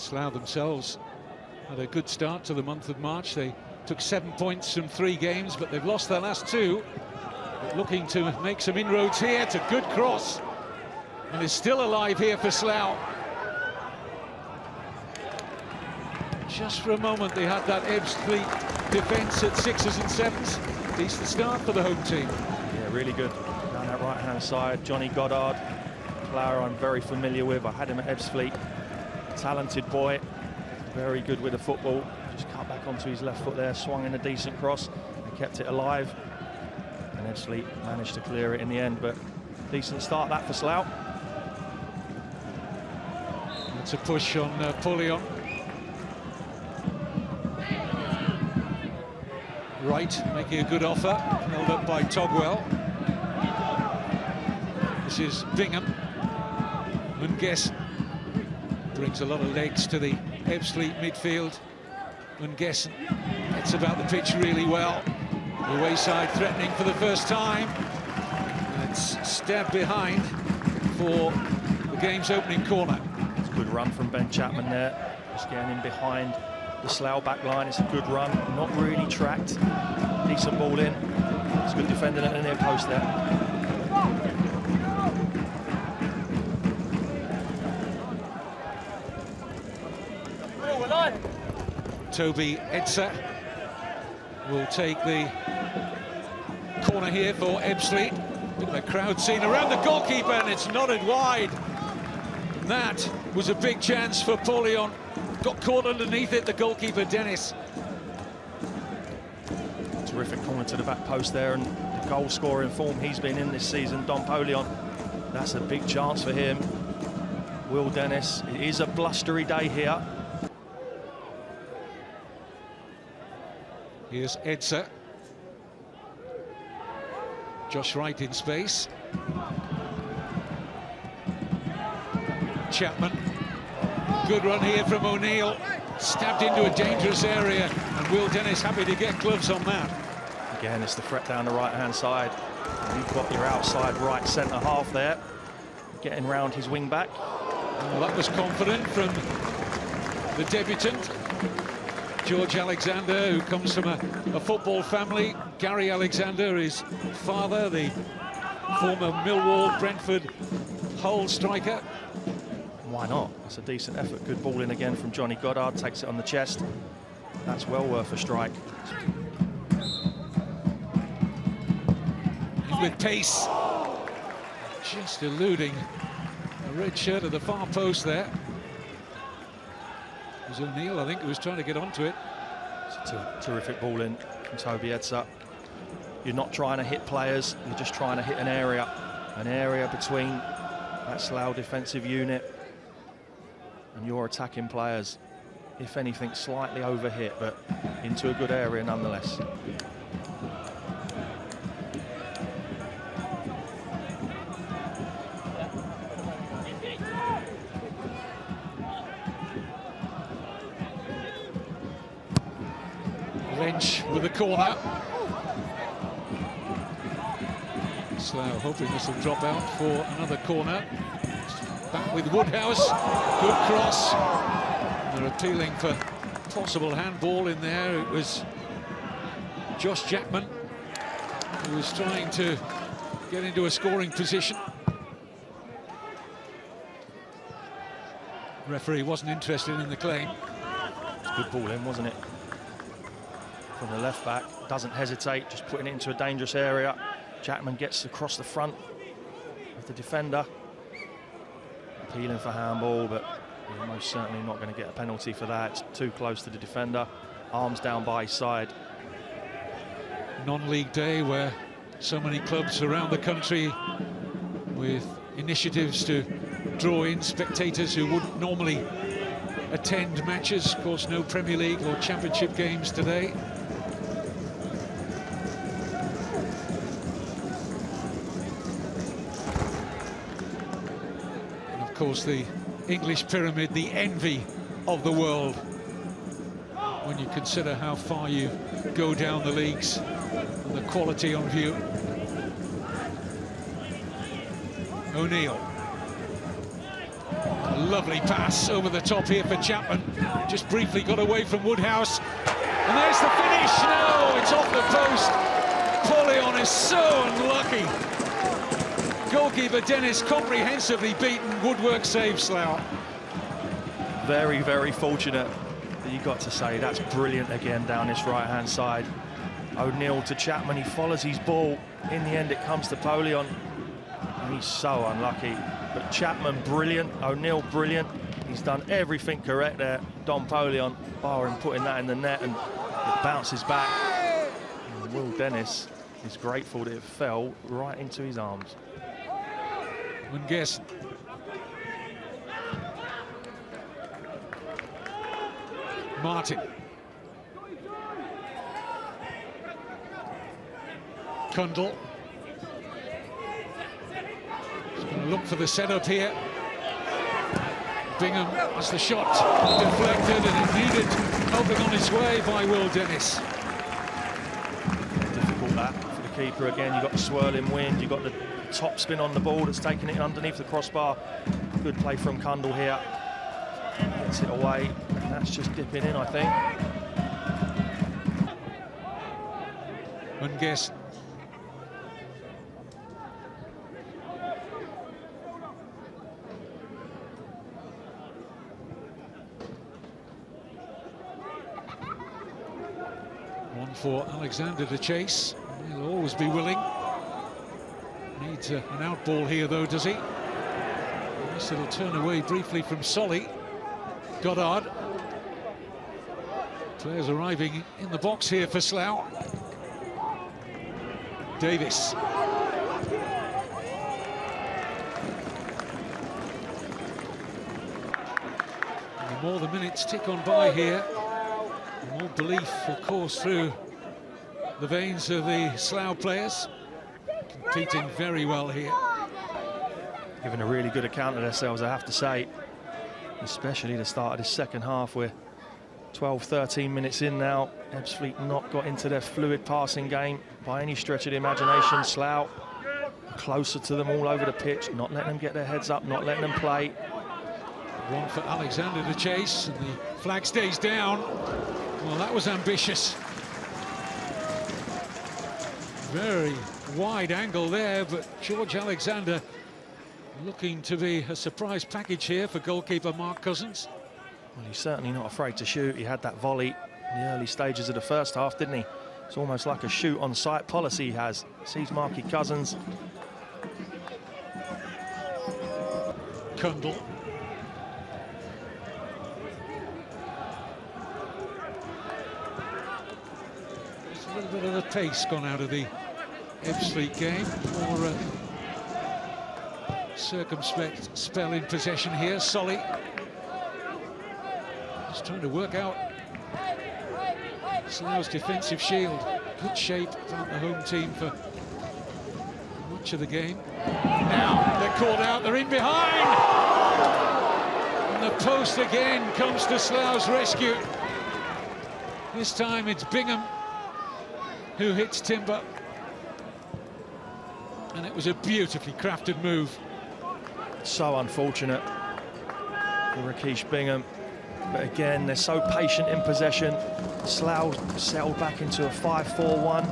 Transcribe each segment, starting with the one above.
Slough themselves had a good start to the month of March. They took 7 points from 3 games, but they've lost their last 2. But looking to make some inroads here. It's a good cross, and is still alive here for Slough. Just for a moment they had that Ebbsfleet defence at 6s and 7s. Decent start for the home team. Yeah, really good. Down that right-hand side, Johnny Goddard, player I'm very familiar with. I had him at Ebbsfleet. Talented boy, very good with the football. Just cut back onto his left foot there, swung in a decent cross and kept it alive. And Ebbsfleet managed to clear it in the end, but decent start that for Slough. It's a push on Pullion. Wright making a good offer, held up by Togwell. This is Bingham. Munges brings a lot of legs to the Ebbsfleet midfield. Munges gets about the pitch really well. The wayside threatening for the first time. And it's stabbed behind for the game's opening corner. It's a good run from Ben Chapman there, just getting in behind the Slough back line. It's a good run, not really tracked. Decent ball in. It's good defending at the near post there. Toby Edser will take the corner here for Ebbsfleet. Bit of a crowd scene around the goalkeeper, and it's nodded wide. And that was a big chance for Pullion. Got caught underneath it, the goalkeeper, Dennis. Terrific corner to the back post there, and the goal-scoring form he's been in this season, Don Pullion. That's a big chance for him. Will Dennis. It is a blustery day here. Here's Edser. Josh Wright in space. Chapman. Good run here from O'Neill. Stabbed into a dangerous area, and Will Dennis happy to get gloves on that. Again, it's the threat down the right-hand side. And you've got your outside right centre half there, getting round his wing back. Well, that was confident from the debutant, George Alexander, who comes from a football family. Gary Alexander, his father, the former Millwall, Brentford, Hull striker. Why not? That's a decent effort. Good ball in again from Johnny Goddard. Takes it on the chest. That's well worth a strike. With pace. Just eluding a red shirt at the far post there. It was O'Neill, I think, who was trying to get onto it. It's a terrific ball in from Toby Edser. You're not trying to hit players, you're just trying to hit an area between that Slough defensive unit and your attacking players. If anything, slightly overhit, but into a good area nonetheless. Lynch with the corner. Slough hoping this will drop out for another corner. Back with Woodhouse. Good cross. They're appealing for possible handball in there. It was Josh Jackman who was trying to get into a scoring position. Referee wasn't interested in the claim. Good ball in, wasn't it? From the left back, doesn't hesitate, just putting it into a dangerous area. Jackman gets across the front of the defender. Appealing for handball, but you're most certainly not going to get a penalty for that. It's too close to the defender. Arms down by his side. Non-league day where so many clubs around the country with initiatives to draw in spectators who wouldn't normally attend matches. Of course, no Premier League or Championship games today. And of course, the English pyramid, the envy of the world, when you consider how far you go down the leagues and the quality on view. O'Neill. Lovely pass over the top here for Chapman. Just briefly got away from Woodhouse. And there's the finish. No, it's off the post. Paulion is so unlucky. Goalkeeper Dennis comprehensively beaten. Woodwork save Slough. Very, very fortunate. But you got to say, that's brilliant again down this right-hand side. O'Neill to Chapman, he follows his ball. In the end, it comes to Paulion. And he's so unlucky. But Chapman, brilliant. O'Neill, brilliant. He's done everything correct there. Don Paulion, barring putting that in the net, and it bounces back. And Will Dennis is grateful that it fell right into his arms. Wouldn't guess. Martin. Cundle. He's going to look for the setup here. Bingham has the shot deflected, and it needed helping on its way by Will Dennis. Difficult that for the keeper again. You've got the swirling wind, you've got the top spin on the ball that's taking it underneath the crossbar. Good play from Cundle here. Gets it away. That's just dipping in, I think. Wouldn't guess. One for Alexander to chase. He'll always be willing. Needs an out ball here, though, does he? Nice little turn away briefly from Solly. Goddard. Players arriving in the box here for Slough. Davis. And the more the minutes tick on by here, the more belief will course through the veins of the Slough players. Competing very well here. Giving a really good account of themselves, I have to say. Especially the start of this second half. We're 12, 13 minutes in now. Ebbsfleet not got into their fluid passing game by any stretch of the imagination. Slough closer to them all over the pitch, not letting them get their heads up, not letting them play. One for Alexander to chase, and the flag stays down. Well, that was ambitious. Very wide angle there, but George Alexander looking to be a surprise package here for goalkeeper Mark Cousins. Well, he's certainly not afraid to shoot. He had that volley in the early stages of the first half, didn't he? It's almost like a shoot-on-sight policy he has. Sees Marky Cousins. Cundle. There's a little bit of the pace gone out of the Ebbsfleet game. More circumspect spell in possession here. Solly just trying to work out Slough's defensive shield. Good shape about the home team for much of the game. Now they're called out, they're in behind! And the post again comes to Slough's rescue. This time it's Bingham who hits Timber. And it was a beautifully crafted move. So unfortunate for Rakesh Bingham. But again, they're so patient in possession. Slough settled back into a 5-4-1.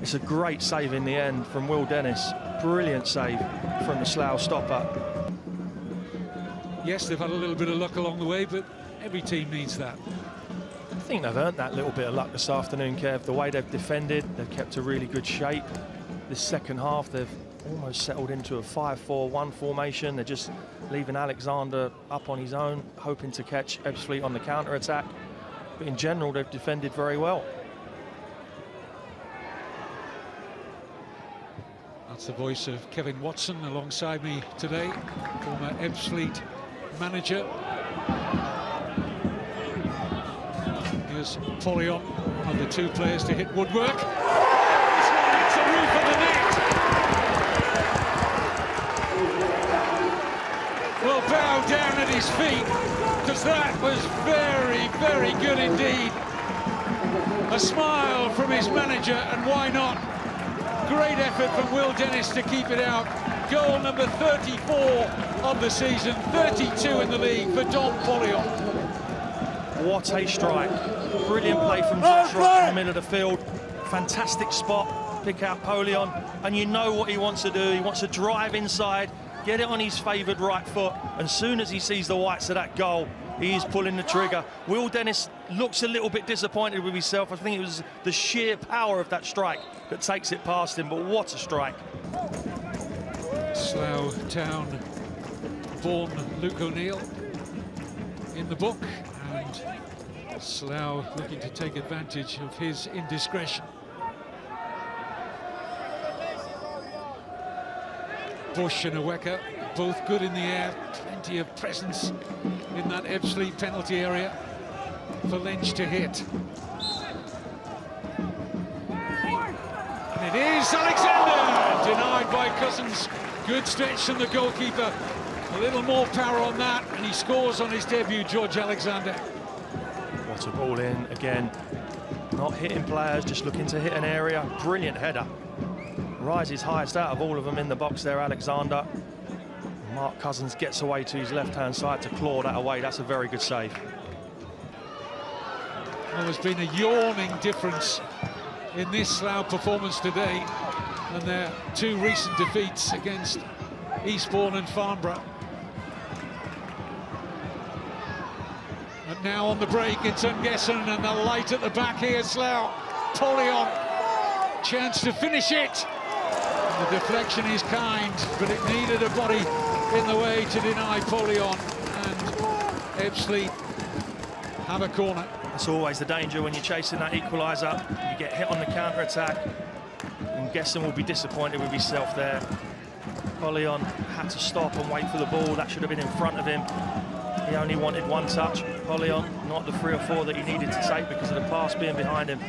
It's a great save in the end from Will Dennis. Brilliant save from the Slough stopper. Yes, they've had a little bit of luck along the way, but every team needs that. I think they've earned that little bit of luck this afternoon, Kev. The way they've defended, they've kept a really good shape. This second half, they've almost settled into a 5-4-1 formation. They're just leaving Alexander up on his own, hoping to catch Ebbsfleet on the counter-attack. But in general, they've defended very well. That's the voice of Kevin Watson alongside me today, former Ebbsfleet manager. Here's Paulion, one of the two players to hit Woodwork. This one hits the roof of the net. Well, bow down at his feet, because that was very, very good indeed. A smile from his manager, and why not? Great effort from Will Dennis to keep it out. Goal number 34 of the season, 32 in the league for Dom Polion. What a strike. Brilliant play from Josh right in the middle of the field. Fantastic spot, pick out Polion, and you know what he wants to do. He wants to drive inside, get it on his favoured right foot, and soon as he sees the whites of that goal, he is pulling the trigger. Will Dennis looks a little bit disappointed with himself. I think it was the sheer power of that strike that takes it past him, but what a strike. Slough Town born Luke O'Neill in the book, and Slough looking to take advantage of his indiscretion. Bush and Aweka, both good in the air, plenty of presence in that Ebbsfleet penalty area for Lynch to hit. And it is Alexander, denied by Cousins. Good stretch from the goalkeeper. A little more power on that, and he scores on his debut, George Alexander. What a ball in, again, not hitting players, just looking to hit an area. Brilliant header. Rises highest out of all of them in the box there, Alexander. Mark Cousins gets away to his left-hand side to claw that away. That's a very good save. Well, there's been a yawning difference in this Slough performance today and their two recent defeats against Eastbourne and Farnborough. And now on the break, it's Ungesson, and the light at the back here, Slough. Polion, chance to finish it. And the deflection is kind, but it needed a body in the way to deny Polion, and Ebbsfleet have a corner. That's always the danger when you're chasing that equaliser. You get hit on the counter-attack, and Gesson will be disappointed with himself there. Polion had to stop and wait for the ball. That should have been in front of him. He only wanted one touch. Polion, not the 3 or 4 that he needed to take because of the pass being behind him.